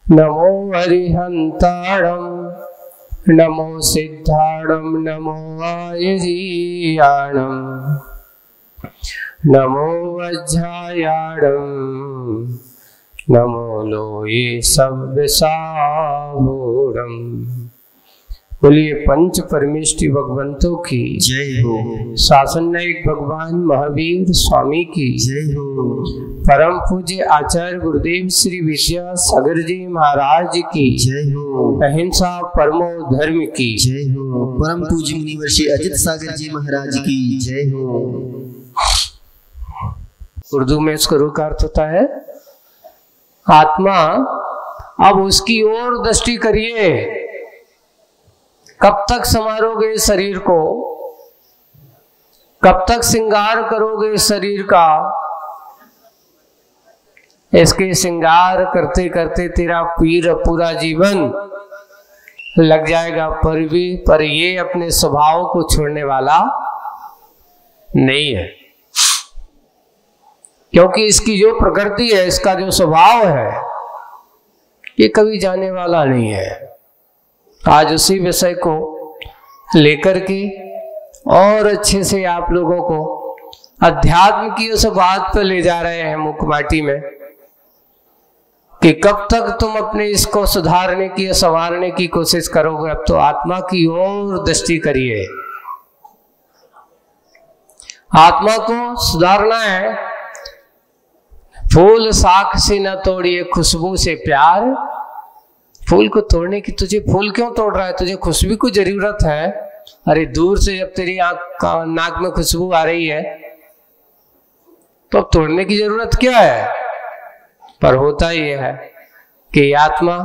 नमो हरिहंताणं नमो सिद्धाणं नमो आयुर्याणं नमो वज्रायाणं नमो लोये सव्यसाहूणम्। बोलिए पंच परमेष्टि भगवंतों की जय हो। शासन नायक भगवान महावीर स्वामी की जय हो। परम पूज्य आचार्य गुरुदेव श्री विद्यासागर जी महाराज की जय हो। अहिंसा परमो धर्म की जय हो। परम पूज्य मुनिवर्षि अजित सागर जी महाराज की जय हो। उर्दू में इसका रूप अर्थ होता है आत्मा। अब उसकी ओर दृष्टि करिए। कब तक संवारोगे शरीर को, कब तक श्रृंगार करोगे शरीर का। इसके श्रृंगार करते करते तेरा पूरा जीवन लग जाएगा, पर ये अपने स्वभाव को छोड़ने वाला नहीं है, क्योंकि इसकी जो प्रकृति है, इसका जो स्वभाव है, ये कभी जाने वाला नहीं है। आज उसी विषय को लेकर के और अच्छे से आप लोगों को अध्यात्म की उस बात पर ले जा रहे हैं मुखमाटी में कि कब तक तुम अपने इसको सुधारने की, संवारने की कोशिश करोगे। अब तो आत्मा की ओर दृष्टि करिए। आत्मा को सुधारना है। फूल शाख से न तोड़िए, खुशबू से प्यार। फूल को तोड़ने की, तुझे फूल क्यों तोड़ रहा है? तुझे खुशबू की जरूरत है। अरे दूर से जब तेरी नाक में खुशबू आ रही है तो अब तोड़ने की जरूरत क्या है? पर होता ही है कि आत्मा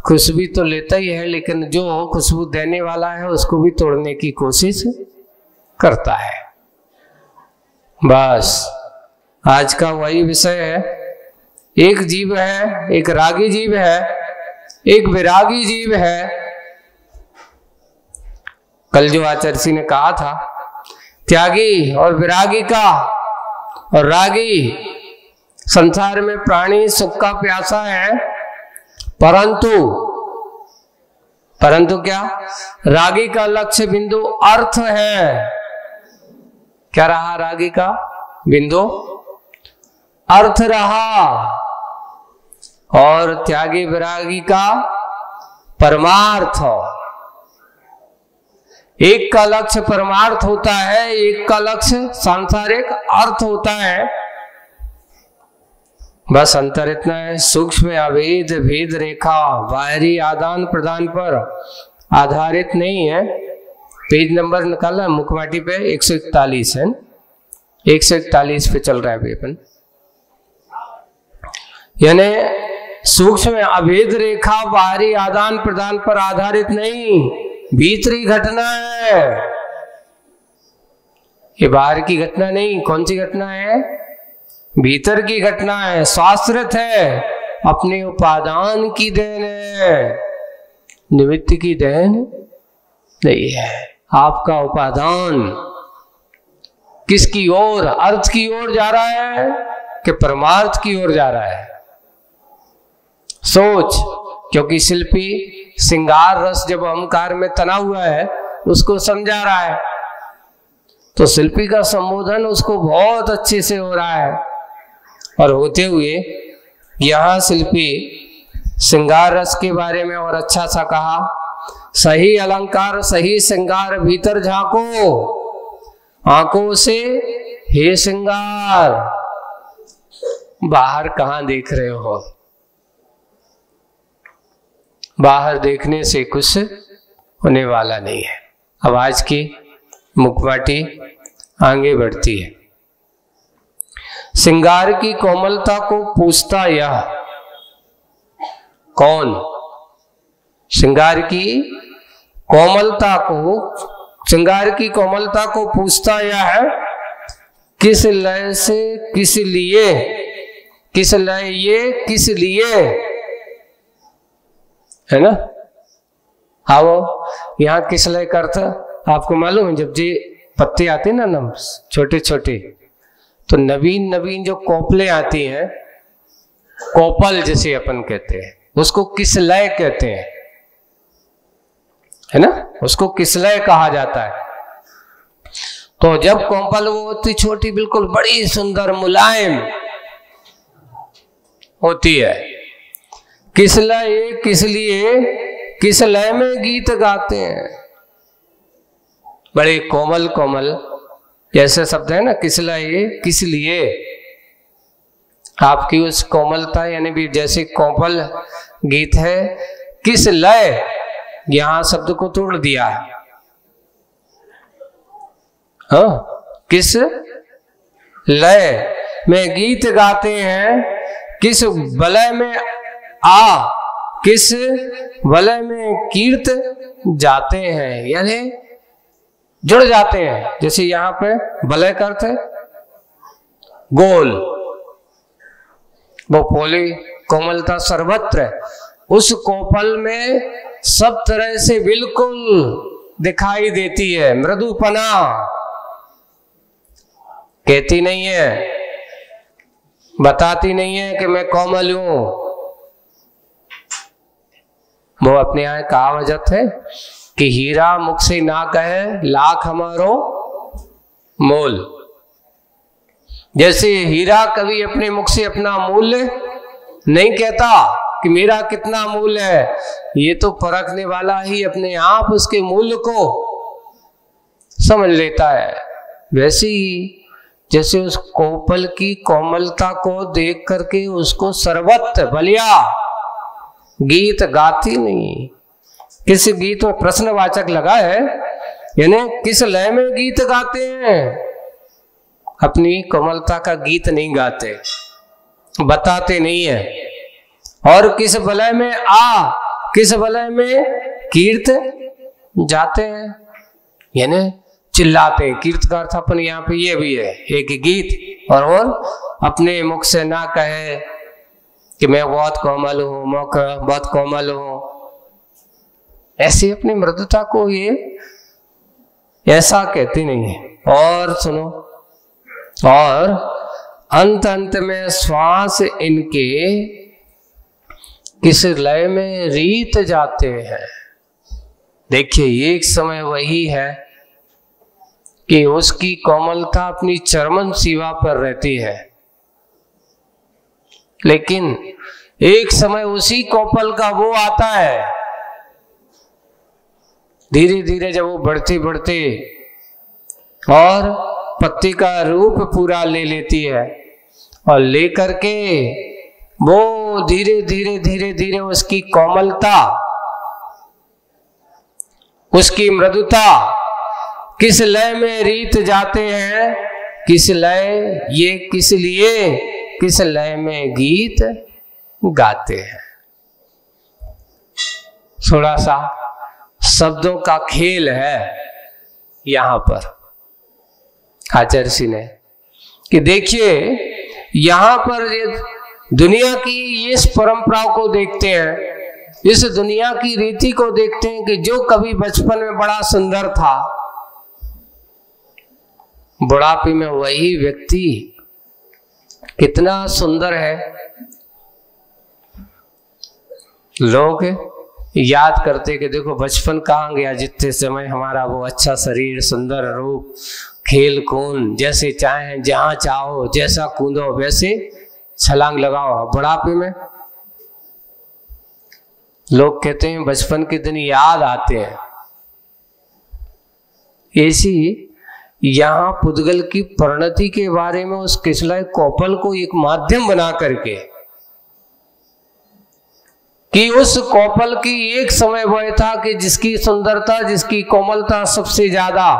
खुशबू तो लेता ही है, लेकिन जो खुशबू देने वाला है उसको भी तोड़ने की कोशिश करता है। बस आज का वही विषय है। एक जीव है, एक रागी जीव है, एक विरागी जीव है। कल जो आचार्य ने कहा था, त्यागी और विरागी का और रागी, संसार में प्राणी सुख का प्यासा है, परंतु क्या? रागी का लक्ष्य बिंदु अर्थ है। क्या रहा? रागी का बिंदु अर्थ रहा, और त्यागी विरागी का परमार्थ। एक का लक्ष्य परमार्थ होता है, एक का लक्ष्य सांसारिक अर्थ होता है। बस अंतर इतना है, सूक्ष्म अभेद भेद रेखा बाहरी आदान प्रदान पर आधारित नहीं है। पेज नंबर निकाला मुखमाटी पे 141 है, 141 पे चल रहा है अपन। यानी सूक्ष्म अभेद रेखा बाहरी आदान प्रदान पर आधारित नहीं, भीतरी घटना है। ये बाहर की घटना नहीं। कौन सी घटना है? भीतर की घटना है, शास्त्रित है, अपने उपादान की देन है, निमित्त की देन नहीं है। आपका उपादान किसकी ओर, अर्थ की ओर जा रहा है कि परमार्थ की ओर जा रहा है? सोच। क्योंकि शिल्पी श्रृंगार रस जब अहंकार में तना हुआ है उसको समझा रहा है, तो शिल्पी का संबोधन उसको बहुत अच्छे से हो रहा है। और होते हुए यहाँ शिल्पी श्रृंगार रस के बारे में और अच्छा सा कहा, सही अलंकार सही श्रृंगार भीतर झांको, आंखों से हे श्रृंगार। बाहर कहाँ देख रहे हो? बाहर देखने से कुछ होने वाला नहीं है। अब आज की मुखमाटी आगे बढ़ती है। श्रृंगार की कोमलता को पूछता यह कौन? श्रृंगार की कोमलता को पूछता यह है, किस लय से, किस लिए, किस लय ये, किस लिए, है ना? आओ यहाँ किस लय का अर्थ आपको मालूम है? जब जी पत्ते आते ना नम छोटे छोटे, तो नवीन नवीन जो कोपले आती हैं, कोपल जिसे अपन कहते हैं, उसको किसलय कहते हैं, है ना, उसको किसलय कहा जाता है। तो जब कोमल वो होती छोटी, बिल्कुल बड़ी सुंदर मुलायम होती है। किसलय किस लिए, किसलय में गीत गाते हैं, बड़े कोमल कोमल, जैसे शब्द है ना किसलय किस लिए, आपकी उस कोमलता यानी भी जैसे कोमल गीत है। किस लय, यहां शब्द को तोड़ दिया है, हाँ, किस लय में गीत गाते हैं, किस वलय में आ, किस वलय में कीर्त जाते हैं, यानी जुड़ जाते हैं। जैसे यहां पे वलय का अर्थ है गोल, वो पोली कोमलता सर्वत्र है, उस कोपल में सब तरह से बिल्कुल दिखाई देती है। मृदुपना, कहती नहीं है, बताती नहीं है कि मैं कोमल हूं, वो अपने यहां कहावत है कि हीरा मुख से ना कहे लाख हमारो मोल। जैसे हीरा कभी अपने मुख से अपना मूल्य नहीं कहता कि मेरा कितना मूल्य है, ये तो परखने वाला ही अपने आप उसके मूल्य को समझ लेता है। वैसे ही जैसे उस कोपल की कोमलता को देख करके उसको सर्वत्र बलिया गीत गाती नहीं। किस गीत में प्रश्नवाचक लगा है, यानी किस लय में गीत गाते हैं, अपनी कोमलता का गीत नहीं गाते, बताते नहीं है। और किस वलय में आ, किस वलय में कीर्त जाते हैं, यानी चिल्लाते। कीर्त का अर्थ अपन यहाँ पे ये भी है, एक गीत, और अपने मुख से ना कहे कि मैं बहुत कोमल हूं, मैं बहुत कोमल हूं, ऐसी अपनी मृदुता को ये ऐसा कहती नहीं है। और सुनो, और अंत अंत में श्वास इनके किस लय में रीत जाते हैं। देखिए एक समय वही है कि उसकी कोमलता अपनी चरमन सीमा पर रहती है, लेकिन एक समय उसी कोपल का वो आता है, धीरे धीरे जब वो बढ़ते बढ़ते और पत्ती का रूप पूरा ले लेती है, और लेकर के वो धीरे धीरे धीरे धीरे उसकी कोमलता, उसकी मृदुता किस लय में रीत जाते हैं, किस लय, ये किस लिए, किस लय में गीत गाते हैं। थोड़ा सा शब्दों का खेल है यहां पर आचार्य जी ने, कि देखिए यहां पर ये दुनिया की इस परंपरा को देखते हैं, इस दुनिया की रीति को देखते हैं कि जो कभी बचपन में बड़ा सुंदर था, बुढ़ापे में वही व्यक्ति कितना सुंदर है। लोग याद करते कि देखो बचपन कहाँ गया, जितने समय हमारा वो अच्छा शरीर, सुंदर रूप, खेल कूद, जैसे चाहे जहां चाहो जैसा कूदो वैसे छलांग लगाओ। बुढ़ापे में लोग कहते हैं बचपन के दिन याद आते हैं। ऐसी यहां पुद्गल की परिणति के बारे में उस किसलय कोपल को एक माध्यम बना करके, कि उस कोपल की एक समय वह था कि जिसकी सुंदरता, जिसकी कोमलता सबसे ज्यादा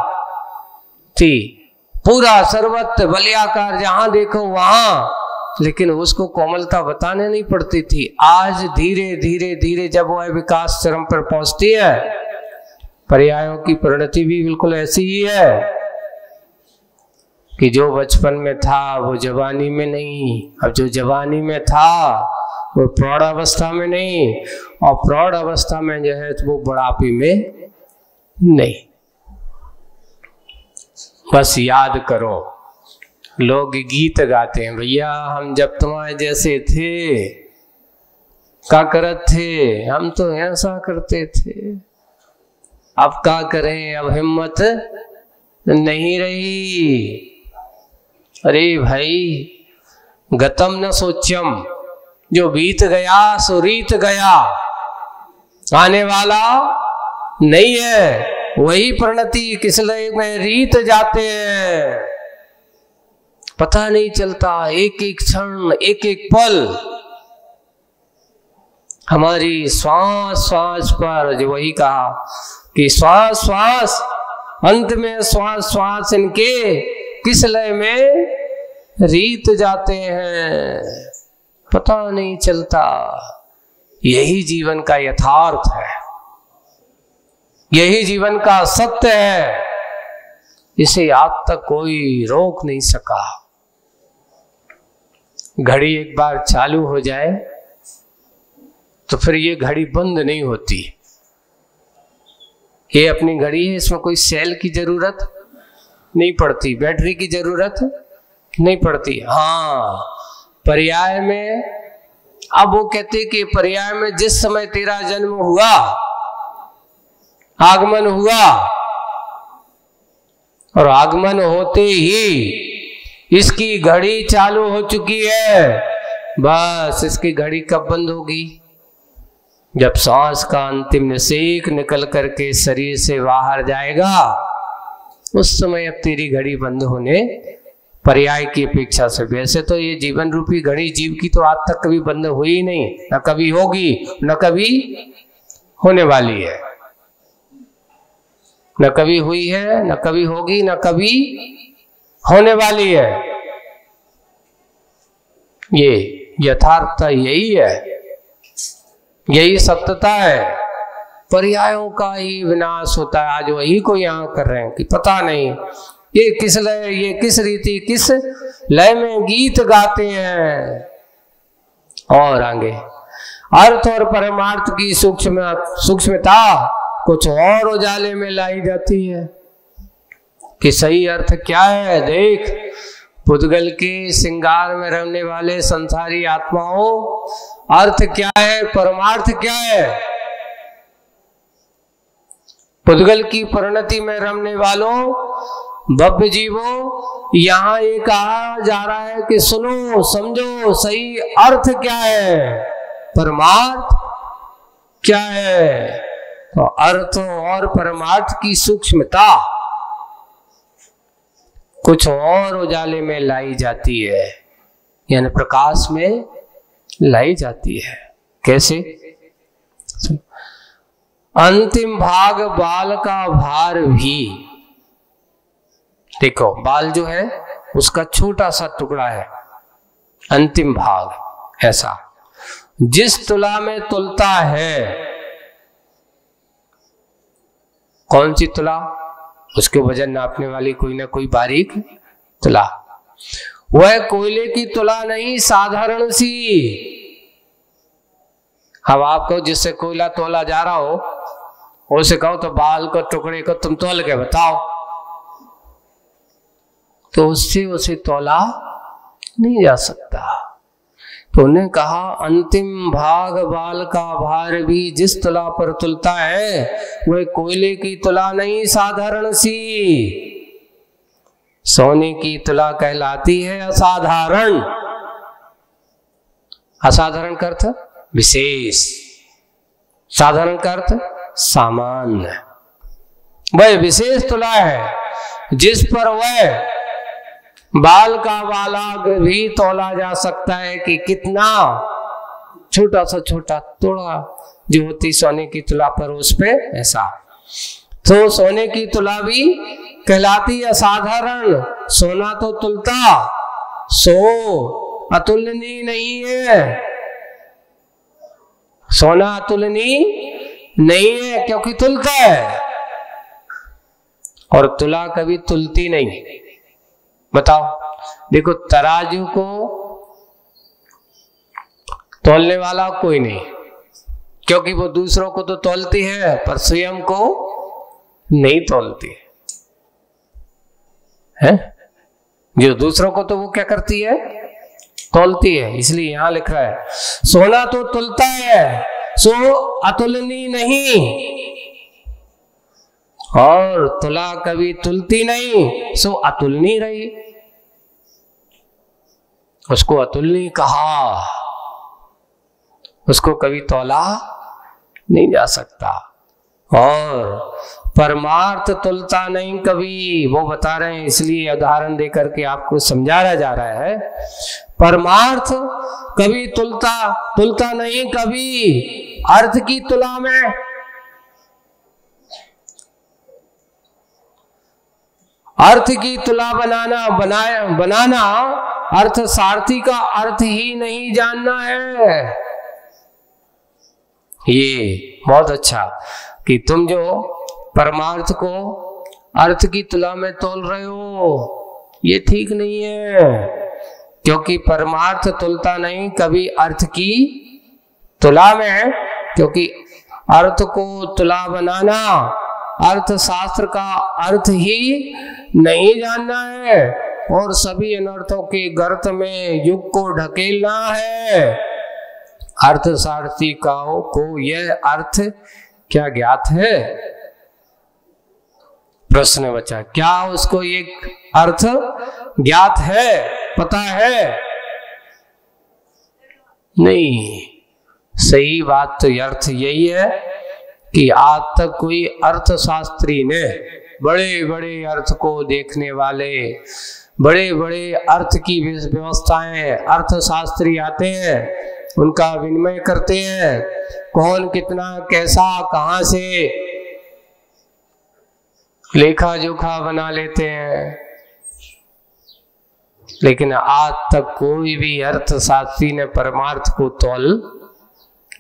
थी, पूरा सर्वत्र बलियाकार जहां देखो वहां, लेकिन उसको कोमलता बताने नहीं पड़ती थी। आज धीरे धीरे धीरे जब वह विकास चरम पर पहुंचती है, पर्यायों की परिणति भी बिल्कुल ऐसी ही है कि जो बचपन में था वो जवानी में नहीं, अब जो जवानी में था वो प्रौढ़ अवस्था में नहीं, और प्रौढ़ अवस्था में जो है तो वो बुढ़ापे में नहीं। बस याद करो, लोग गीत गाते हैं, भैया हम जब तुम्हारे जैसे थे क्या करत थे, हम तो ऐसा करते थे, अब क्या करें, अब हिम्मत नहीं रही। अरे भाई, गतम न सोच्यम, जो बीत गया सो रीत गया, आने वाला नहीं है। वही परिणति किस लय में रीत जाते हैं, पता नहीं चलता। एक एक क्षण, एक एक पल हमारी श्वास श्वास पर, जो वही कहा कि श्वास श्वास, अंत में श्वास श्वास इनके किस लय में रीत जाते हैं, पता नहीं चलता। यही जीवन का यथार्थ है, यही जीवन का सत्य है। इसे आज तक कोई रोक नहीं सका। घड़ी एक बार चालू हो जाए तो फिर ये घड़ी बंद नहीं होती। ये अपनी घड़ी है, इसमें कोई सेल की जरूरत नहीं पड़ती, बैटरी की जरूरत नहीं पड़ती। हाँ, पर्याय में, अब वो कहते कि पर्याय में जिस समय तेरा जन्म हुआ, आगमन हुआ, और आगमन होते ही इसकी घड़ी चालू हो चुकी है। बस इसकी घड़ी कब बंद होगी? जब सांस का अंतिम निषेक निकल करके शरीर से बाहर जाएगा, उस समय अब तेरी घड़ी बंद होने, पर्याय की अपेक्षा से। वैसे तो ये जीवन रूपी घड़ी जीव की तो आज तक कभी बंद हुई ही नहीं, न कभी होगी, न कभी होने वाली है। न कभी हुई है, न कभी होगी, न कभी होने वाली है। ये यथार्थता यही है, यही सत्यता है। पर्यायों का ही विनाश होता है। आज वही को यहाँ कर रहे हैं कि पता नहीं ये किस लय, ये किस रीति, किस लय में गीत गाते हैं। और आगे अर्थ और परमार्थ की सूक्ष्मता कुछ और उजाले में लाई जाती है कि सही अर्थ क्या है। देख, पुद्गल के श्रृंगार में रहने वाले संसारी आत्माओं, अर्थ क्या है, परमार्थ क्या है। पुद्गल की परिणति में रहने वालों भव्य जीवों, यहाँ ये कहा जा रहा है कि सुनो, समझो, सही अर्थ क्या है, परमार्थ क्या है। तो अर्थ और परमार्थ की सूक्ष्मता कुछ और उजाले में लाई जाती है, यानी प्रकाश में लाई जाती है। कैसे? अंतिम भाग बाल का भार भी, देखो बाल जो है उसका छोटा सा टुकड़ा है, अंतिम भाग ऐसा, जिस तुला में तुलता है। कौन सी तुला? उसके वजन नापने वाली कोई ना कोई बारीक तुला। वह कोयले की तुला नहीं, साधारण सी। अब आपको जिससे कोयला तोला जा रहा हो, उसे कहो तो बाल को टुकड़े को तुम तोल के बताओ, तो उससे उसे तोला नहीं जा सकता। तो उन्हें कहा अंतिम भाग बाल का भार भी जिस तुला पर तुलता है, वह कोयले की तुला नहीं, साधारण सी। सोने की तुला कहलाती है असाधारण। असाधारण का अर्थ विशेष, साधारण का अर्थ सामान्य। वह विशेष तुला है जिस पर वह बाल का बालाग्र भी तोला जा सकता है कि कितना छोटा सा छोटा तोड़ा जो होती सोने की तुला पर, उस पे ऐसा। तो सोने की तुला भी कहलाती असाधारण। सोना तो तुलता, सो अतुलनीय नहीं है। सोना अतुलनीय नहीं है क्योंकि तुलता है, और तुला कभी तुलती नहीं। बताओ, देखो तराजू को तोलने वाला कोई नहीं, क्योंकि वो दूसरों को तो तोलती है पर स्वयं को नहीं तोलती है। जो दूसरों को तो वो क्या करती है, तौलती है, इसलिए यहां लिख रहा है सोना तो तुलता है सो अतुलनीय नहीं, और तुला कभी तुलती नहीं सो अतुलनीय रही। उसको अतुलनीय कहा, उसको कभी तौला नहीं जा सकता। और परमार्थ तुलता नहीं कभी, वो बता रहे हैं, इसलिए उदाहरण देकर के आपको समझाया जा रहा है। परमार्थ कभी तुलता नहीं कभी अर्थ की तुला में। अर्थ की तुला बनाना अर्थ सारथी का अर्थ ही नहीं जानना है। ये बहुत अच्छा कि तुम जो परमार्थ को अर्थ की तुला में तोल रहे हो, ये ठीक नहीं है, क्योंकि परमार्थ तुलता नहीं कभी अर्थ की तुला में, क्योंकि अर्थ को तुला बनाना अर्थ शास्त्र का अर्थ ही नहीं जानना है, और सभी अनर्थों के गर्त में युग को ढकेलना है। अर्थ सारथी को यह अर्थ क्या ज्ञात है? प्रश्न बचा, क्या उसको ये अर्थ ज्ञात है, पता है? नहीं। सही बात तो अर्थ यही है कि आज तक कोई अर्थशास्त्री ने, बड़े बड़े अर्थ को देखने वाले, बड़े बड़े अर्थ की व्यवस्थाएं, अर्थशास्त्री आते हैं, उनका विनिमय करते हैं, कौन कितना कैसा कहां से लेखा जोखा बना लेते हैं, लेकिन आज तक कोई भी अर्थशास्त्री ने परमार्थ को तौल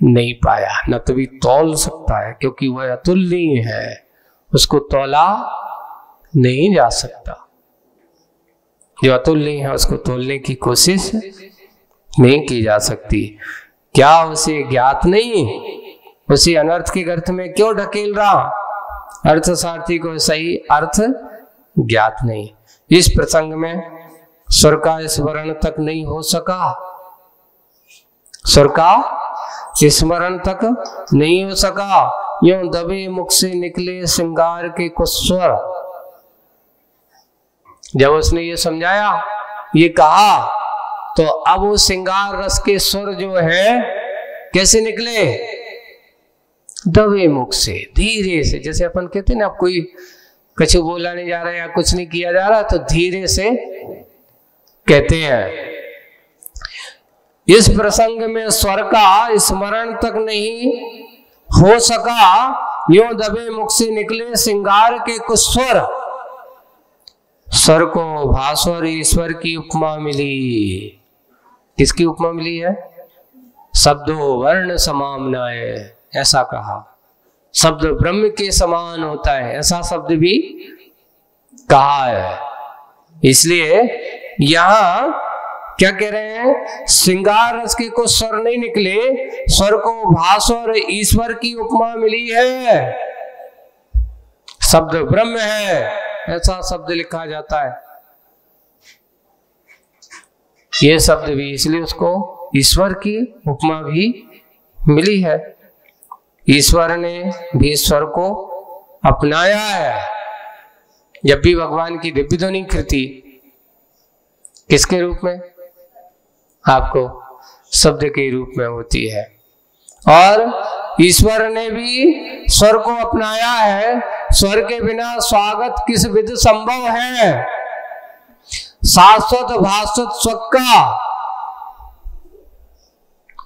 नहीं पाया, न कभी तौल सकता है, क्योंकि वह अतुलनीय है, उसको तौला नहीं जा सकता। जो अतुलनीय है उसको तौलने की कोशिश नहीं की जा सकती। क्या उसे ज्ञात नहीं? उसे अनर्थ के गर्त में क्यों ढकेल रहा? अर्थशास्त्री को सही अर्थ ज्ञात नहीं। इस प्रसंग में स्वर का स्मरण तक नहीं हो सका, स्वर का स्मरण तक नहीं हो सका, यूं दबे मुख से निकले श्रृंगार के कुछ स्वर। जब उसने ये समझाया, ये कहा, तो अब वो श्रृंगार रस के स्वर जो है कैसे निकले? दबे मुख से, धीरे से। जैसे अपन कहते हैं ना, कोई कुछ बोला नहीं जा रहा या कुछ नहीं किया जा रहा, तो धीरे से कहते हैं। इस प्रसंग में स्वर का स्मरण तक नहीं हो सका, यूं दबे मुख से निकले श्रृंगार के कुछ स्वर। स्वर को भास्वर ईश्वर की उपमा मिली। किसकी उपमा मिली है? शब्दो वर्ण समामनाए, ऐसा कहा। शब्द ब्रह्म के समान होता है, ऐसा शब्द भी कहा है। इसलिए यहां क्या कह रहे हैं? श्रृंगार रस के कुछ स्वर नहीं निकले, स्वर को भास्वर ईश्वर की उपमा मिली है। शब्द ब्रह्म है, ऐसा शब्द लिखा जाता है। ये शब्द भी, इसलिए उसको ईश्वर की उपमा भी मिली है। ईश्वर ने भी ईश्वर को अपनाया है। जब भी भगवान की दिव्य ध्वनि कृति किसके रूप में? आपको शब्द के रूप में होती है। और ईश्वर ने भी स्वर को अपनाया है। स्वर के बिना स्वागत किस विधि संभव है? शाश्वत भास्वत स्वका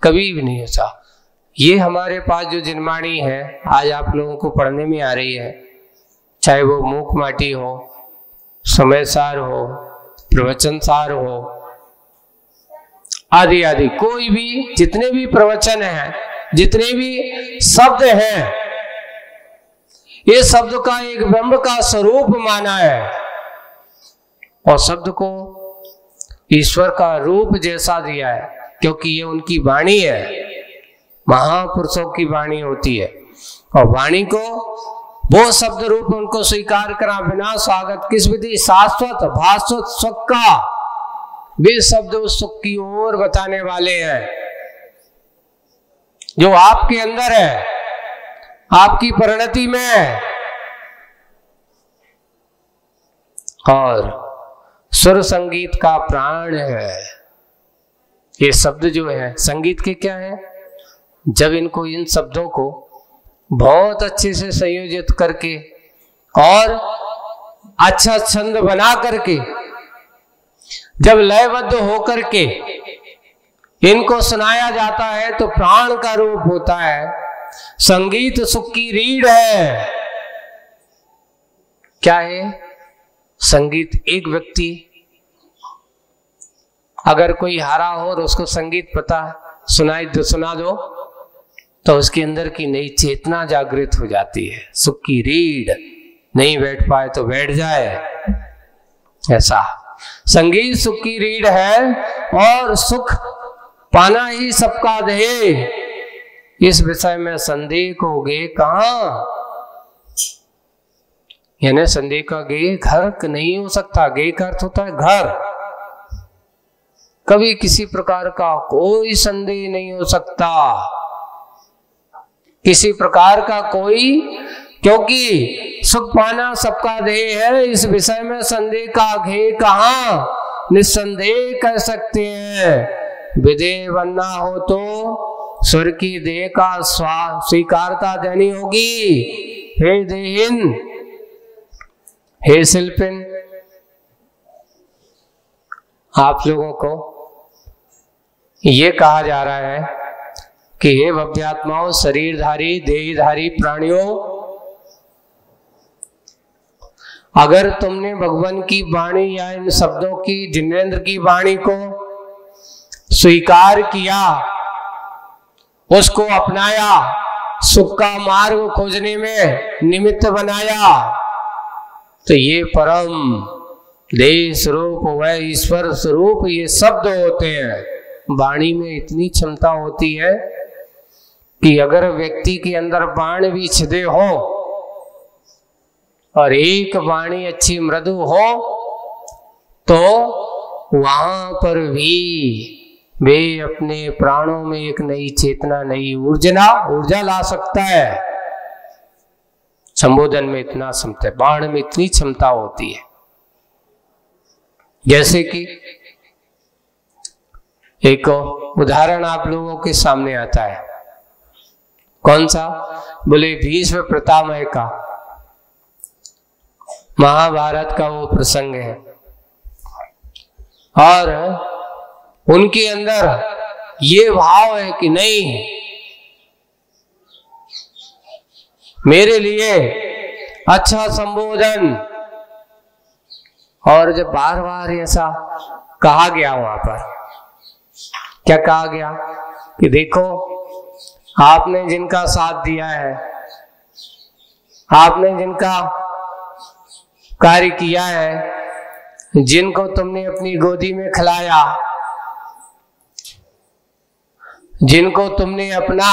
कभी भी नहीं होता। ये हमारे पास जो जिनवाणी है, आज आप लोगों को पढ़ने में आ रही है, चाहे वो मूक माटी हो, समय सार हो, प्रवचन सार हो, आदि आदि, कोई भी जितने भी प्रवचन हैं, जितने भी शब्द हैं, ये शब्द का एक ब्रह्म का स्वरूप माना है, और शब्द को ईश्वर का रूप जैसा दिया है, क्योंकि ये उनकी वाणी है। महापुरुषों की वाणी होती है, और वाणी को वो शब्द रूप उनको स्वीकार करा बिना स्वागत किस विधि? शाश्वत भास्वत स्वका वे शब्द उस सुख की ओर बताने वाले हैं जो आपके अंदर है, आपकी परिणति में है। और सुर संगीत का प्राण है। ये शब्द जो है संगीत के क्या है? जब इनको, इन शब्दों को बहुत अच्छे से संयोजित करके और अच्छा छंद बना करके, जब लयबद्ध होकर के इनको सुनाया जाता है तो प्राण का रूप होता है। संगीत सुख की रीढ़ है। क्या है संगीत? एक व्यक्ति अगर कोई हारा हो और उसको संगीत पता सुना दो तो उसके अंदर की नई चेतना जागृत हो जाती है। सुख की रीढ़, नहीं बैठ पाए तो बैठ जाए, ऐसा संगीत सुख की रीढ़ है। और सुख पाना ही सबका ध्येय, इस विषय में संदेह को गे कहां? यानी संदेह का गे घर नहीं हो सकता। गे का अर्थ होता है घर। कभी किसी प्रकार का कोई संदेह नहीं हो सकता, किसी प्रकार का कोई, क्योंकि सुख पाना सबका ध्येय है। इस विषय में संदेह का घे कहां? निस्संदेह कह सकते हैं। विदेह बनना हो तो स्वर की देह का स्वीकारता देनी होगी। हे देहिन, हे शिल्पिन, आप लोगों को ये कहा जा रहा है कि हे भव्यात्माओं, शरीरधारी देहधारी प्राणियों, अगर तुमने भगवान की वाणी या इन शब्दों की, जिनेंद्र की वाणी को स्वीकार किया, उसको अपनाया, सुख का मार्ग खोजने में निमित्त बनाया, तो ये परम देह स्वरूप व ईश्वर स्वरूप ये शब्द होते हैं। वाणी में इतनी क्षमता होती है कि अगर व्यक्ति के अंदर बाण भी छिदे हो और एक वाणी अच्छी मृदु हो तो वहां पर भी वे अपने प्राणों में एक नई चेतना, नई ऊर्जा ला सकता है। संबोधन में इतना क्षमता है, बाण में इतनी क्षमता होती है। जैसे कि एक उदाहरण आप लोगों के सामने आता है। कौन सा? बोले भीष्म पितामह का, महाभारत का वो प्रसंग है। और उनके अंदर ये भाव है कि नहीं, मेरे लिए अच्छा संबोधन। और जब बार बार ऐसा कहा गया, वहां पर क्या कहा गया कि देखो, आपने जिनका साथ दिया है, आपने जिनका कार्य किया है, जिनको तुमने अपनी गोदी में खिलाया, जिनको तुमने अपना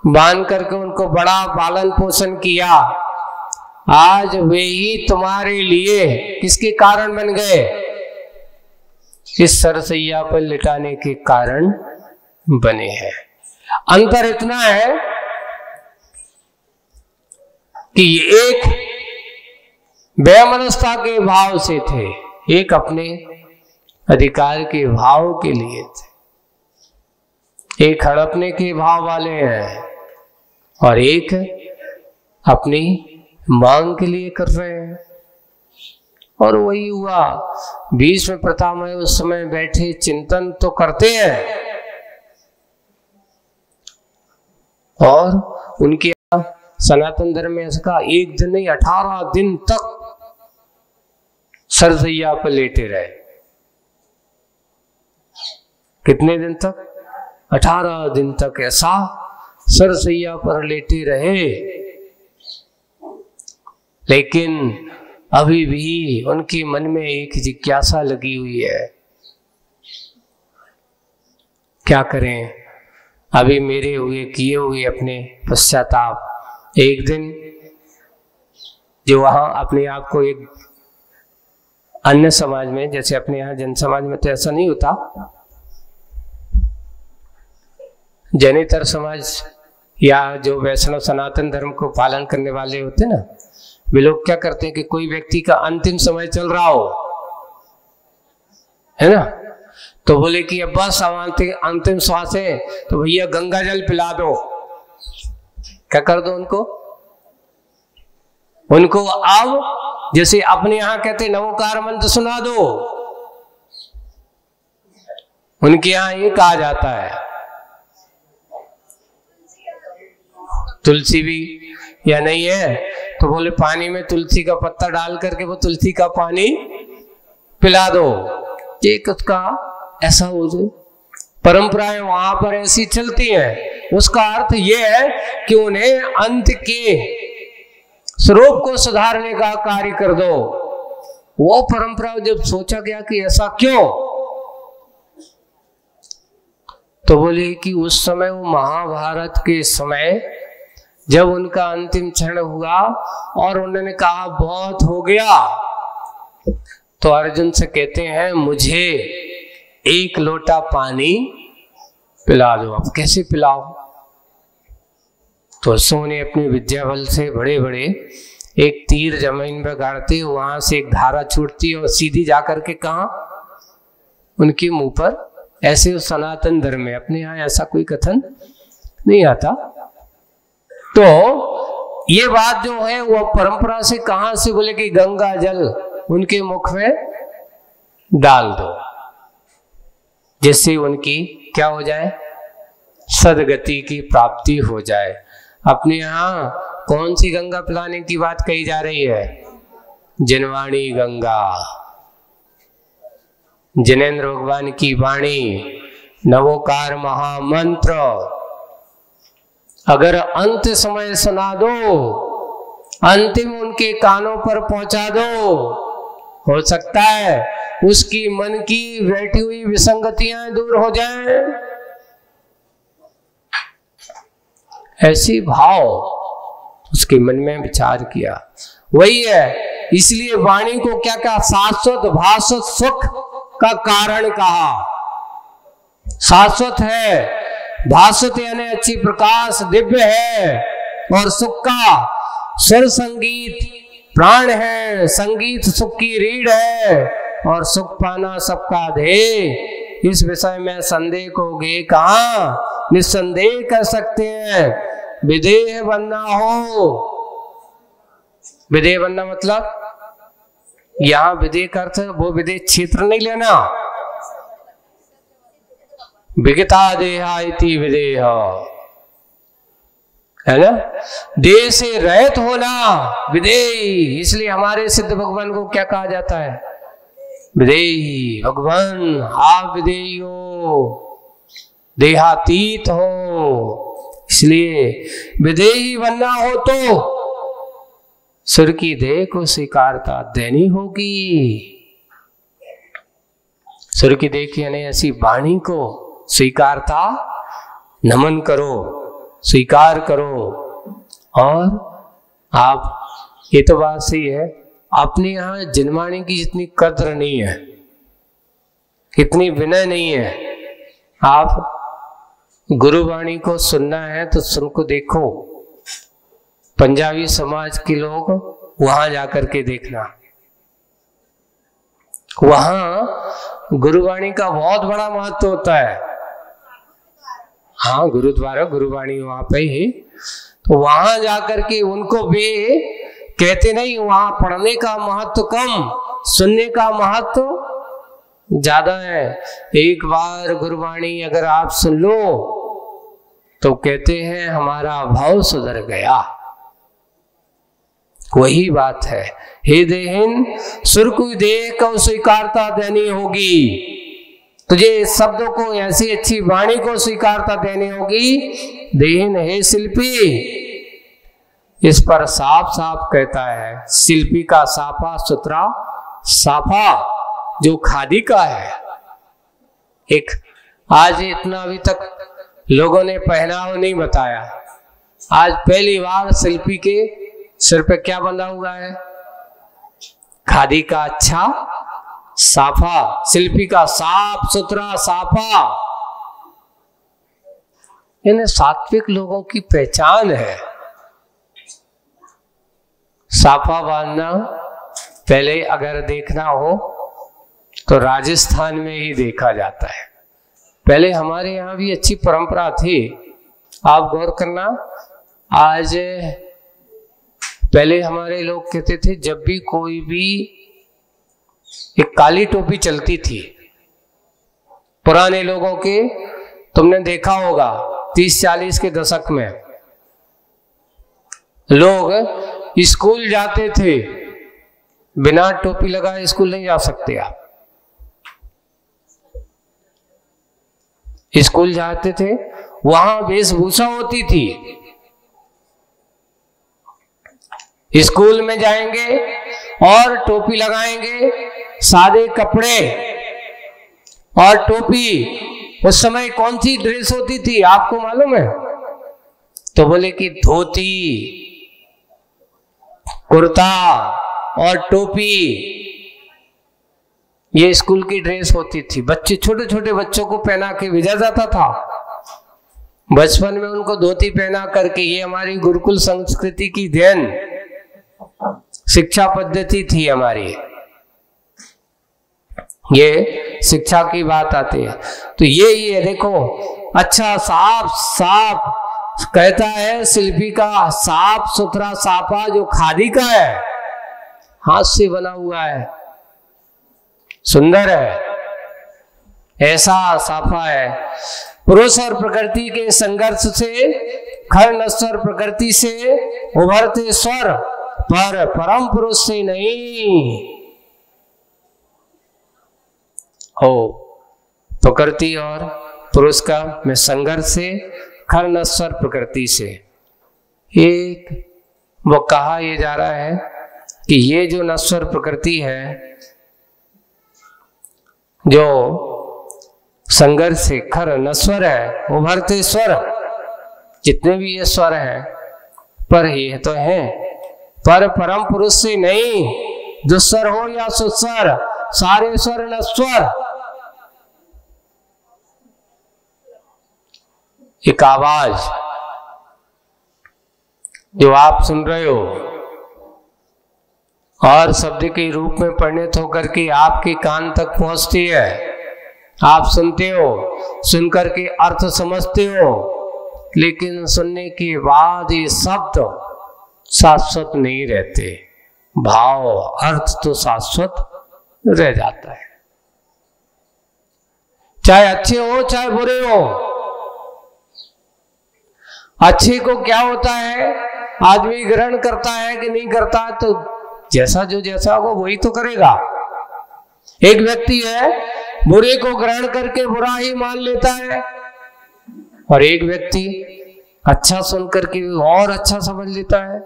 बांध करके उनको बड़ा पालन पोषण किया, आज वे ही तुम्हारे लिए किसके कारण बन गए? इस सरसैया पर लिटाने के कारण बने हैं। अंतर इतना है कि एक वैमनस्यता के भाव से थे, एक अपने अधिकार के भाव के लिए थे, एक हड़पने के भाव वाले हैं और एक अपनी मांग के लिए कर रहे हैं। और वही हुआ, भीष्म पितामह उस समय बैठे चिंतन तो करते हैं और उनके सनातन धर्म में इसका एक दिन नहीं 18 दिन तक सरसैया पर लेटे रहे। कितने दिन तक? 18 दिन तक ऐसा सरसैया पर लेटे रहे। लेकिन अभी भी उनके मन में एक जिज्ञासा लगी हुई है, क्या करें, अभी मेरे हुए किए हुए अपने पश्चाताप। एक दिन जो वहां अपने आप को एक अन्य समाज में, जैसे अपने यहाँ जैन समाज में तो ऐसा नहीं होता। जैनेतर समाज या जो वैष्णव सनातन धर्म को पालन करने वाले होते ना, वे लोग क्या करते हैं कि कोई व्यक्ति का अंतिम समय चल रहा हो, है ना, तो बोले कि अब बस अंतिम श्वास है तो भैया गंगा जल पिला दो। क्या कर दो उनको अब जैसे अपने यहां कहते नमोकार मंत्र सुना दो, उनके यहां ये कहा जाता है। तुलसी भी या नहीं है तो बोले पानी में तुलसी का पत्ता डाल करके वो तुलसी का पानी पिला दो। एक उसका ऐसा हो जाए, परंपराएं वहां पर ऐसी चलती हैं। उसका अर्थ यह है कि उन्हें अंत के स्वरूप को सुधारने का कार्य कर दो। वो परंपरा जब सोचा गया कि ऐसा क्यों, तो बोले कि उस समय वो महाभारत के समय जब उनका अंतिम क्षण हुआ और उन्होंने कहा बहुत हो गया, तो अर्जुन से कहते हैं मुझे एक लोटा पानी पिला दो। अब कैसे पिलाओ? तो सोने अपनी विद्या बल से बड़े बड़े एक तीर जमीन पर गाड़ते, वहां से एक धारा छूटती और सीधी जाकर के कहा उनके मुंह पर। ऐसे सनातन धर्म में, अपने यहाँ ऐसा कोई कथन नहीं आता। तो ये बात जो है वो परंपरा से कहां से, बोले कि गंगा जल उनके मुख में डाल दो, जिससे उनकी क्या हो जाए, सदगति की प्राप्ति हो जाए। अपने यहाँ कौन सी गंगा पिलाने की बात कही जा रही है? जिनवाणी गंगा, जिनेंद्र भगवान की वाणी, नवोकार महामंत्र अगर अंत समय सुना दो, अंतिम उनके कानों पर पहुंचा दो, हो सकता है उसकी मन की बैठी हुई विसंगतियां दूर हो जाएं। ऐसी भाव उसके मन में विचार किया, वही है। इसलिए वाणी को क्या कहा? शाश्वत भास्वत सुख का कारण कहा। शाश्वत है, भास्वत यानी अच्छी प्रकाश दिव्य है, और सुख का स्वर संगीत प्राण है, संगीत सुख की रीढ़ है, और सुख पाना सबका ध्येय। इस विषय में संदेह को गे कहां, निस्संदेह कर सकते हैं। विदेह बनना हो, विदेह बनना मतलब यहां विदेह का अर्थ वो विदेह क्षेत्र नहीं लेना, विगता देहा इति विदेह, है ना, देह से रहित होना विदेही। इसलिए हमारे सिद्ध भगवान को क्या कहा जाता है? विदेही। भगवान आप विदेही हो, देहातीत हो। इसलिए विदेही बनना हो तो सुर की देह को स्वीकारता देनी होगी। सुर की देह यानी ऐसी वाणी को स्वीकारता नमन करो, स्वीकार करो। और आप, ये तो बात सही है, अपने यहाँ जिनवाणी की जितनी कद्र नहीं है, इतनी विनय नहीं है। आप गुरुवाणी को सुनना है तो सुन को देखो, पंजाबी समाज के लोग वहां जाकर के देखना, वहां गुरुवाणी का बहुत बड़ा महत्व होता है। हाँ, गुरुद्वारा गुरुवाणी वहां पे ही, तो वहां जाकर के उनको भी कहते नहीं, वहां पढ़ने का महत्व कम, सुनने का महत्व ज्यादा है। एक बार गुरुवाणी अगर आप सुन लो तो कहते हैं हमारा भाव सुधर गया। वही बात है, हे देहिन सुर को देह को स्वीकारता देनी होगी तुझे, इस शब्दों को, ऐसी अच्छी वाणी को स्वीकारता देनी होगी। देहिन हे शिल्पी, इस पर साफ साफ कहता है, शिल्पी का साफा सुथरा साफा जो खादी का है। एक आज इतना अभी तक लोगों ने पहनाव नहीं बताया, आज पहली बार शिल्पी के सिर पे क्या बंधा हुआ है? खादी का अच्छा साफा, शिल्पी का साफ सुथरा साफा, इन्हें सात्विक लोगों की पहचान है। साफा बांधना पहले अगर देखना हो तो राजस्थान में ही देखा जाता है। पहले हमारे यहाँ भी अच्छी परंपरा थी, आप गौर करना। आज पहले हमारे लोग कहते थे जब भी कोई भी एक काली टोपी चलती थी, पुराने लोगों के, तुमने देखा होगा 30-40 के दशक में लोग स्कूल जाते थे, बिना टोपी लगाए स्कूल नहीं जा सकते आप। स्कूल जाते थे, वहां वेशभूषा होती थी। स्कूल में जाएंगे और टोपी लगाएंगे, सादे कपड़े और टोपी। उस समय कौन सी ड्रेस होती थी आपको मालूम है? तो बोले कि धोती, कुर्ता और टोपी, ये स्कूल की ड्रेस होती थी। बच्चे, छोटे छोटे बच्चों को पहना के भेजा जाता था। बचपन में उनको धोती पहना करके, ये हमारी गुरुकुल संस्कृति की देन शिक्षा पद्धति थी हमारी। ये शिक्षा की बात आती है। तो ये देखो, अच्छा साफ साफ कहता है शिल्पी का साफ सुथरा साफा जो खादी का है, हाथ से बना हुआ है, सुंदर है, ऐसा साफा है। पुरुष और प्रकृति के संघर्ष से, खर नश्वर प्रकृति से उभरते स्वर, पर परम पुरुष से नहीं हो। प्रकृति और पुरुष का में संघर्ष से, खर नश्वर प्रकृति से। एक वो कहा यह जा रहा है कि ये जो नश्वर प्रकृति है, जो संघर्ष से खर नश्वर है, उभरते स्वर, जितने भी ये स्वर हैं, पर ये तो हैं, पर परम पुरुष से नहीं। दुस्वर हो या सुस्वर, सारे स्वर नश्वर। एक आवाज जो आप सुन रहे हो और शब्द के रूप में परिणत होकर के आपके कान तक पहुंचती है, आप सुनते हो, सुनकर के अर्थ समझते हो, लेकिन सुनने के बाद ये शब्द शाश्वत नहीं रहते। भाव अर्थ तो शाश्वत रह जाता है, चाहे अच्छे हो चाहे बुरे हो। अच्छे को क्या होता है, आदमी ग्रहण करता है कि नहीं करता, तो जैसा जो जैसा होगा वही तो करेगा। एक व्यक्ति है बुरे को ग्रहण करके बुरा ही मान लेता है, और एक व्यक्ति अच्छा सुनकर के और अच्छा समझ लेता है।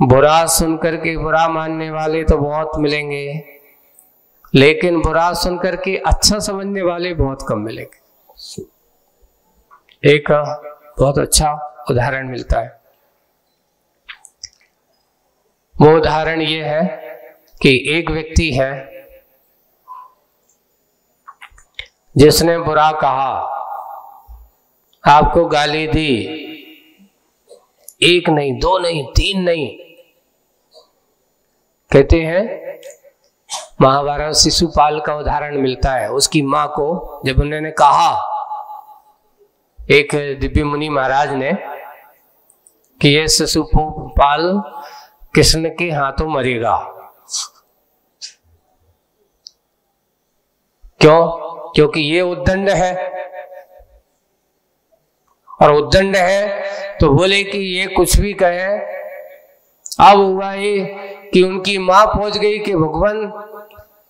बुरा सुनकर के बुरा मानने वाले तो बहुत मिलेंगे, लेकिन बुरा सुनकर के अच्छा समझने वाले बहुत कम मिलेंगे। एक बहुत अच्छा उदाहरण मिलता है। वो उदाहरण ये है कि एक व्यक्ति है जिसने बुरा कहा, आपको गाली दी, एक नहीं, दो नहीं, तीन नहीं। कहते हैं महाभारत शिशुपाल का उदाहरण मिलता है। उसकी मां को जब उन्होंने कहा, एक दिव्य मुनि महाराज ने, कि ये शिशुपाल कृष्ण के हाथों मरेगा। क्यों? क्योंकि ये उद्दंड है, और उद्दंड है तो बोले कि ये कुछ भी कहे। अब हुआ ये कि उनकी मां पहुंच गई कि भगवान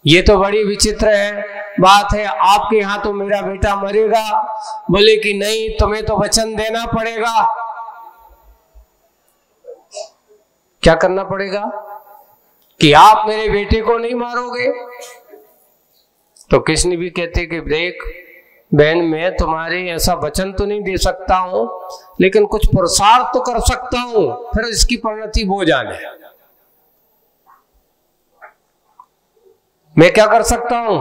ये तो बड़ी विचित्र है बात है, आपके यहाँ तो मेरा बेटा मरेगा। बोले कि नहीं, तुम्हें तो वचन देना पड़ेगा। क्या करना पड़ेगा? कि आप मेरे बेटे को नहीं मारोगे। तो कृष्ण भी कहते कि देख बहन, मैं तुम्हारे ऐसा वचन तो नहीं दे सकता हूं, लेकिन कुछ पुरुषार्थ तो कर सकता हूं, फिर इसकी परिणति वो जाने। मैं क्या कर सकता हूं?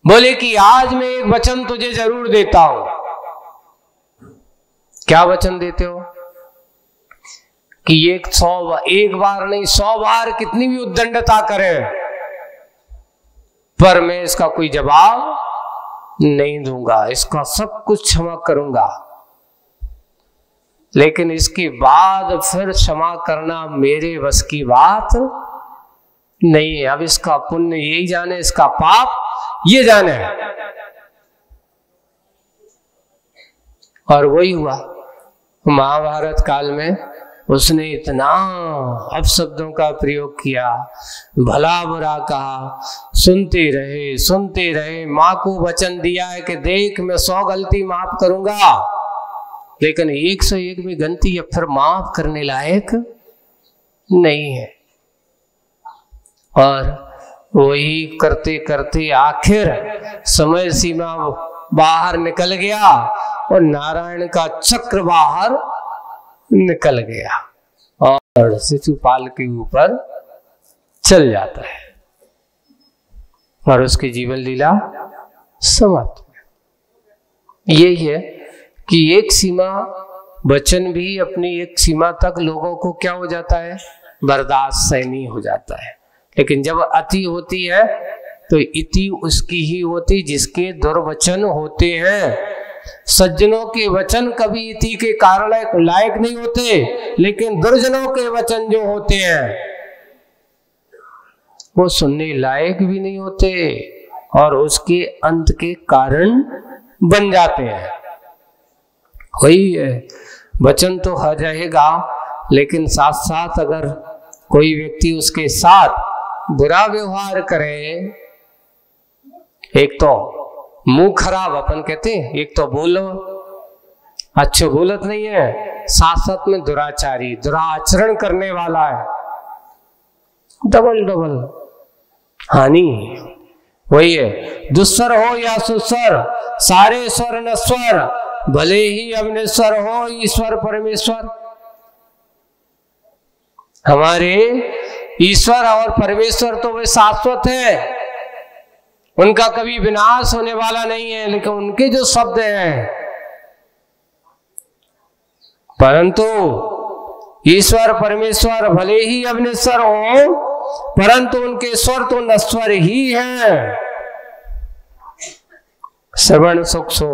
बोले कि आज मैं एक वचन तुझे जरूर देता हूं। क्या वचन देते हो? कि एक बार नहीं 100 बार कितनी भी उद्दंडता करे, पर मैं इसका कोई जवाब नहीं दूंगा, इसका सब कुछ क्षमा करूंगा। लेकिन इसके बाद फिर क्षमा करना मेरे बस की बात नहीं है। अब इसका पुण्य यही जाने, इसका पाप ये जाने। और वही हुआ महाभारत काल में। उसने इतना अपशब्दों का प्रयोग किया, भला बुरा कहा, सुनते रहे। माँ को वचन दिया है कि देख मैं 100 गलती माफ करूंगा, लेकिन 101 भी गलती अब फिर माफ करने लायक नहीं है। और वही करते करते आखिर समय सीमा बाहर निकल गया और नारायण का चक्र बाहर निकल गया और शिशुपाल के ऊपर चल जाता है और उसकी जीवन लीला समाप्त। यही है कि एक सीमा, वचन भी अपनी एक सीमा तक लोगों को क्या हो जाता है, बर्दाश्त सहनीय हो जाता है। लेकिन जब अति होती है तो इति उसकी ही होती जिसके दुर्वचन होते हैं। सज्जनों के वचन कभी इति के कारण लायक नहीं होते, लेकिन दुर्जनों के वचन जो होते हैं वो सुनने लायक भी नहीं होते और उसके अंत के कारण बन जाते हैं। वही है, वचन तो हर रहेगा, लेकिन साथ साथ अगर कोई व्यक्ति उसके साथ बुरा व्यवहार करे, एक तो मुंह खराब अपन कहते हैं, एक तो बोलो अच्छे बोलत नहीं है, साथ साथ में दुराचारी, दुराचरण करने वाला है, डबल हानि। वही है, दुस्सर हो या सुस्वर, सारे स्वर नस्वर, भले ही अवनेश्वर हो ईश्वर परमेश्वर। हमारे ईश्वर और परमेश्वर तो वे शाश्वत है, उनका कभी विनाश होने वाला नहीं है, लेकिन उनके जो शब्द हैं, परंतु ईश्वर परमेश्वर भले ही अवनेश्वर हो, परंतु उनके स्वर तो नश्वर ही हैं। श्रवण सुख सो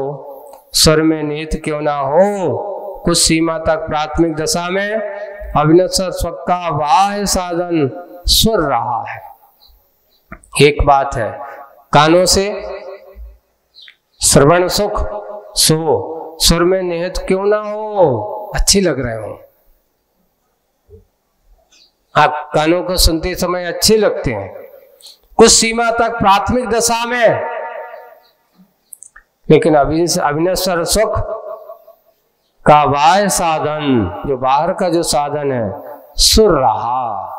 स्वर में निहित क्यों ना हो, कुछ सीमा तक प्राथमिक दशा में अविनश्वर स्व का बाह्य साधन सुर रहा है। एक बात है, कानों से श्रवण सुख सो सुर में निहित क्यों ना हो, अच्छी लग रहे हो, आप कानों को सुनते समय अच्छे लगते हैं कुछ सीमा तक प्राथमिक दशा में, लेकिन अविनश्वर सुख का बाह्य साधन, जो बाहर का जो साधन है, सुर रहा।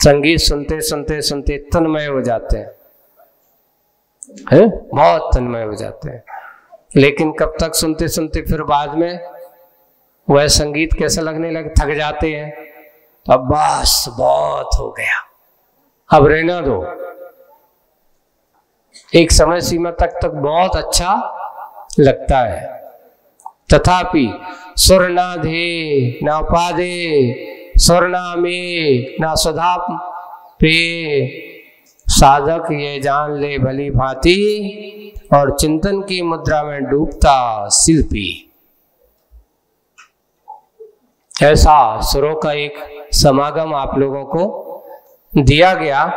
संगीत सुनते सुनते सुनते तन्मय हो जाते हैं, बहुत तन्मय हो जाते हैं, लेकिन कब तक सुनते सुनते फिर बाद में वह संगीत कैसा लगने लगे, थक जाते हैं, तो अब बस बहुत हो गया, अब रहना दो। एक समय सीमा तक बहुत अच्छा लगता है, तथापि सुर ना धे ना उपादे, सुर ना में ना सुधा पे, साधक ये जान ले भली भांति, और चिंतन की मुद्रा में डूबता शिल्पी। ऐसा सुरों का एक समागम आप लोगों को दिया गया।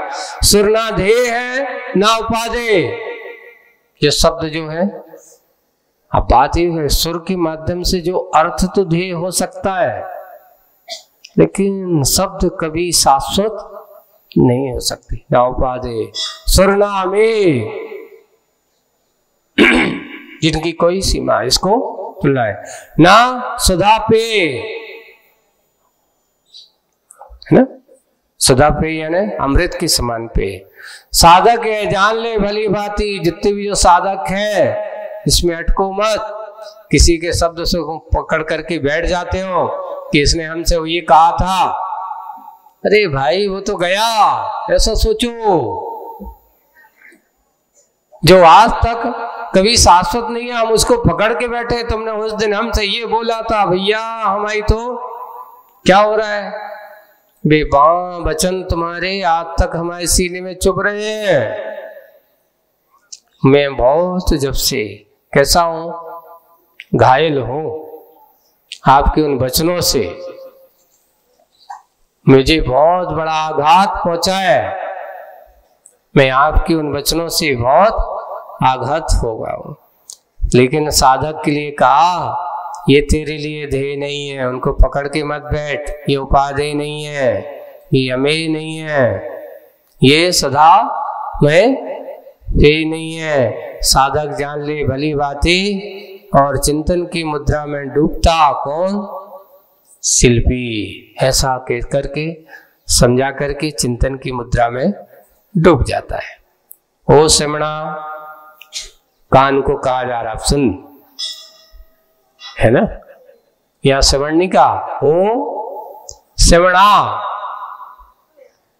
सुर ना ध्येय है ना उपादे, ये शब्द जो है, अब बात ये है, सुर के माध्यम से जो अर्थ तो ध्येय हो सकता है, लेकिन शब्द कभी शाश्वत नहीं हो सकती। ना उपादे सुर ना में, जिनकी कोई सीमा, इसको बुलाए ना सुधा पे, है ना, सुधा पे यानी अमृत के समान पे। साधक है जान ले भली भांति, जितने भी जो साधक है इसमें अटको मत, किसी के शब्द से पकड़ करके बैठ जाते हो कि इसने हमसे ये कहा था, अरे भाई वो तो गया, ऐसा सोचो। जो आज तक कभी शाश्वत नहीं है, हम उसको पकड़ के बैठे। तुमने उस दिन हमसे ये बोला था, भैया हमारी तो क्या हो रहा है, बेबां वचन तुम्हारे आज तक हमारे सीने में चुभ रहे हैं। मैं बहुत जब से कैसा हूं, घायल हूं आपके उन वचनों से। मुझे बहुत बड़ा आघात पहुंचा है, मैं आपके उन वचनों से बहुत आघात हो गया हूं। लेकिन साधक के लिए कहा, ये तेरे लिए ध्येय नहीं है, उनको पकड़ के मत बैठ। ये उपादेय नहीं है, ये अमेय नहीं है, ये सदा में यही नहीं है। साधक जान ले भली बातें, और चिंतन की मुद्रा में डूबता कौन, शिल्पी। ऐसा कह करके समझा करके चिंतन की मुद्रा में डूब जाता है। ओ श्रमणा, कान को कहा जा रहा, सुन, है ना, यहां श्रवण नहीं कहा, ओ श्रवणा।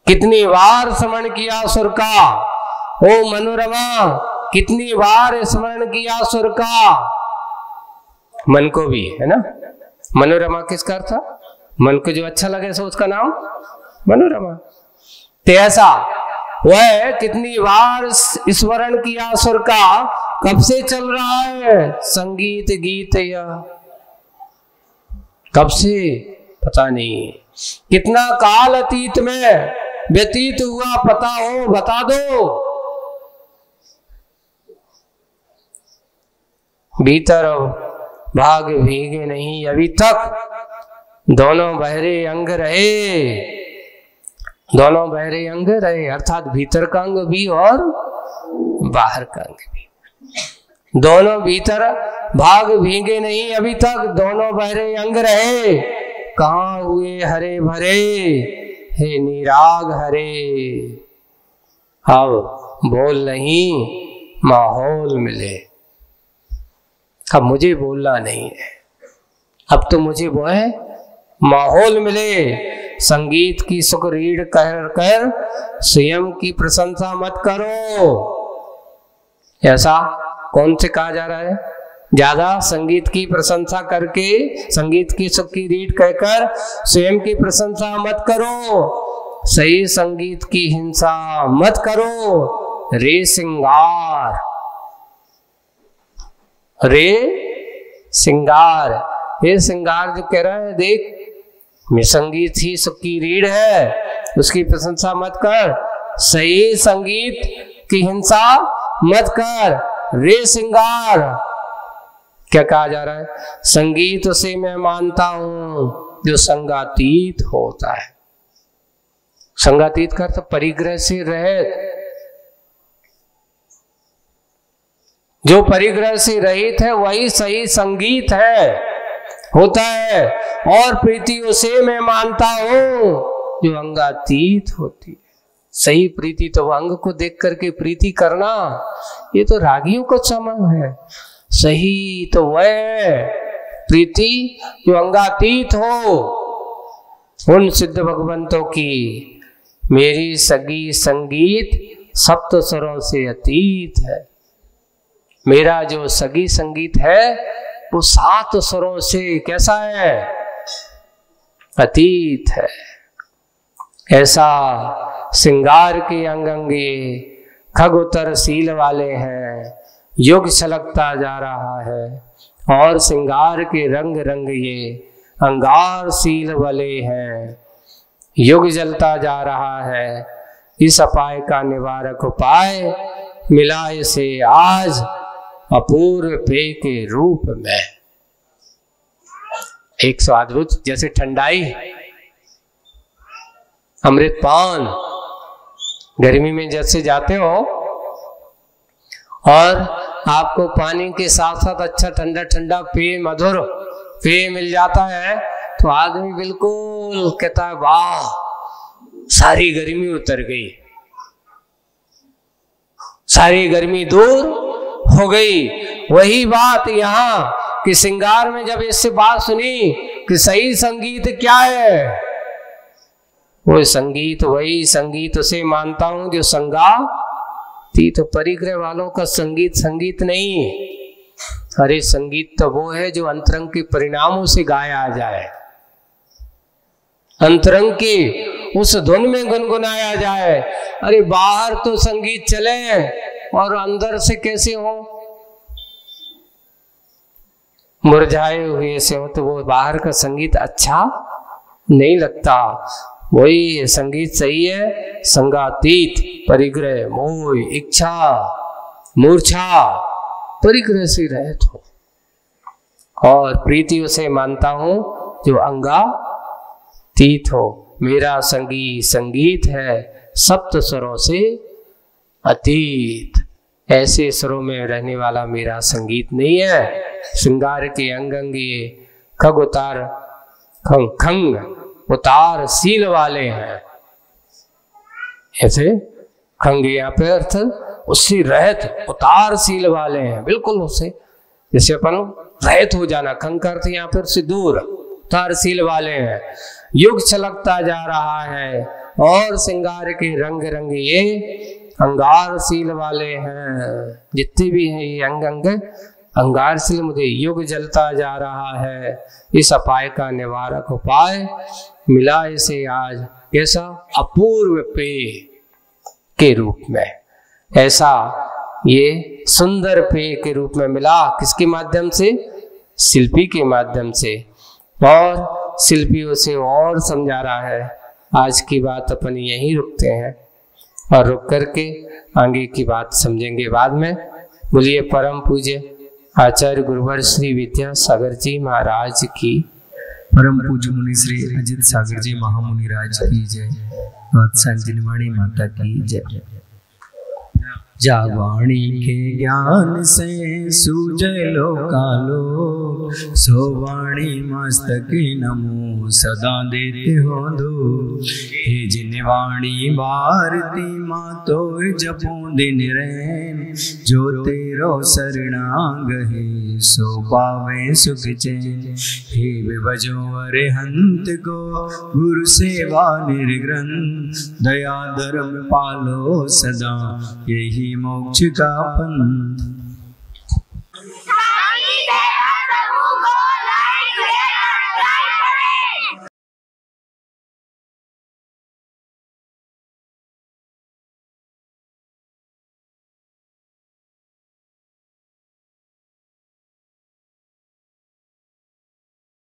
कितनी बार स्मरण किया सुर का, ओ मनोरमा, कितनी बार स्मरण किया सुर का। मन को भी, है ना, मनोरमा किसका अर्थ था, मन को जो अच्छा लगे सो उसका नाम मनोरमा। तो ऐसा वह कितनी बार स्मरण किया सुर का, कब से चल रहा है संगीत गीत, या कब से पता नहीं। कितना काल अतीत में व्यतीत हुआ पता हो बता दो। भीतर भाग भीगे नहीं अभी तक, दोनों बहरे अंग रहे, दोनों बहरे अंग रहे, अर्थात भीतर का अंग भी और बाहर का अंग भी। दोनों भीतर भाग भीगे नहीं अभी तक, दोनों बहरे अंग रहे। कहाँ हुए हरे भरे, हे निराग हरे। अब बोल नहीं माहौल मिले, अब मुझे बोलना नहीं है, अब तो मुझे वो है माहौल मिले। संगीत की सुख रीढ़ कर कर स्वयं की प्रशंसा मत करो। ऐसा कौन से कहा जा रहा है, ज्यादा संगीत की प्रशंसा करके, संगीत की सुख की रीढ़ कहकर स्वयं की प्रशंसा मत करो। सही संगीत की हिंसा मत करो। रे सिंगार, रे सिंगार, ये सिंगार जो कह रहा है, देख मैं संगीत ही सुख की रीढ़ है, उसकी प्रशंसा मत कर। सही संगीत की हिंसा मत कर। रे सिंगार, क्या कहा जा रहा है, संगीत उसे मैं मानता हूं जो संगातीत होता है। संगातीत का अर्थ परिग्रह से रहित, जो परिग्रह से रहित है वही सही संगीत है, होता है। और प्रीति उसे मैं मानता हूं जो अंगातीत होती है। सही प्रीति तो अंग को देख करके प्रीति करना, ये तो रागियों को समझ है। सही तो वह प्रीति जो अंगातीत हो। उन सिद्ध भगवंतों की मेरी सगी संगीत सप्त स्वरों से अतीत है। मेरा जो सगी संगीत है वो 7 स्वरों से कैसा है, अतीत है। ऐसा सिंगार के अंग अंगे खग उतर सील वाले हैं। युग छलकता जा रहा है और सिंगार के रंग रंग ये अंगार सील वाले हैं। युग जलता जा रहा है, इस अपाय का निवारक उपाय मिला इसे आज अपूर्व पेय के रूप में। एक स्वाद्भुत जैसे ठंडाई, अमृत पान, गर्मी में जैसे जाते हो और आपको पानी के साथ साथ अच्छा ठंडा ठंडा पेय, मधुर पेय मिल जाता है तो आदमी बिल्कुल कहता है वाह, सारी गर्मी उतर गई, सारी गर्मी दूर हो गई। वही बात यहाँ कि सिंगार में जब इससे बात सुनी कि सही संगीत क्या है, वो संगीत, वही संगीत उसे मानता हूं जो संगातीत। तो परिग्रह वालों का संगीत संगीत नहीं। अरे संगीत तो वो है जो अंतरंग के परिणामों से गाया जाए, अंतरंग की उस धुन में गुनगुनाया जाए। अरे बाहर तो संगीत चले और अंदर से कैसे हो, मुरझाए हुए से हो, तो वो बाहर का संगीत अच्छा नहीं लगता। वही संगीत सही है, संगातीत, परिग्रह, मोह, इच्छा, मूर्छा, परिग्रह से रहित हो। और प्रीति उसे मानता हूं जो अंगातीत हो। मेरा संगीत संगीत है सप्त स्वरों से अतीत। ऐसे स्वरों में रहने वाला मेरा संगीत नहीं है। श्रृंगार के अंग अंग ये खग उतार खंग खंग उतार सील वाले हैं। ऐसे खंग यहाँ पे अर्थ उससे रहित, उतार सील वाले हैं, बिल्कुल उससे जैसे अपन रहित हो जाना। खंग का अर्थ यहाँ पे उससे दूर, उतार सील वाले हैं। युग छलकता जा रहा है और श्रृंगार के रंग रंग ये अंगारशील वाले हैं। जितने भी हैं ये अंग अंग अंगारशील। मुझे युग जलता जा रहा है, इस अपाय का निवारक उपाय मिला इसे आज। कैसा अपूर्व पेय के रूप में, ऐसा ये सुंदर पेय के रूप में मिला। किसके माध्यम से? शिल्पी के माध्यम से। और शिल्पी उसे और समझा रहा है। आज की बात अपन यहीं रुकते हैं और रुक करके आगे की बात समझेंगे बाद में। बोलिए परम पूज्य आचार्य गुरुवर श्री विद्यासागर जी महाराज की, परम पूज्य मुनि श्री अजित सागर जी महामुनि राज की जय। वाणी माता की जय। जावाणी के ज्ञान से सूझे लोकालो, सोवाणी मस्तक नमो सदा देते हो दो। हे जिन वाणी भारती मातो जपो दिन रैन, जो तेरो शरणांग है सो पावे सुख चैन। हे विभजो अरिहंत को गुरु सेवा निर्ग्रंथ, दया धर्म पालो सदा यही मोक्ष का पंथ।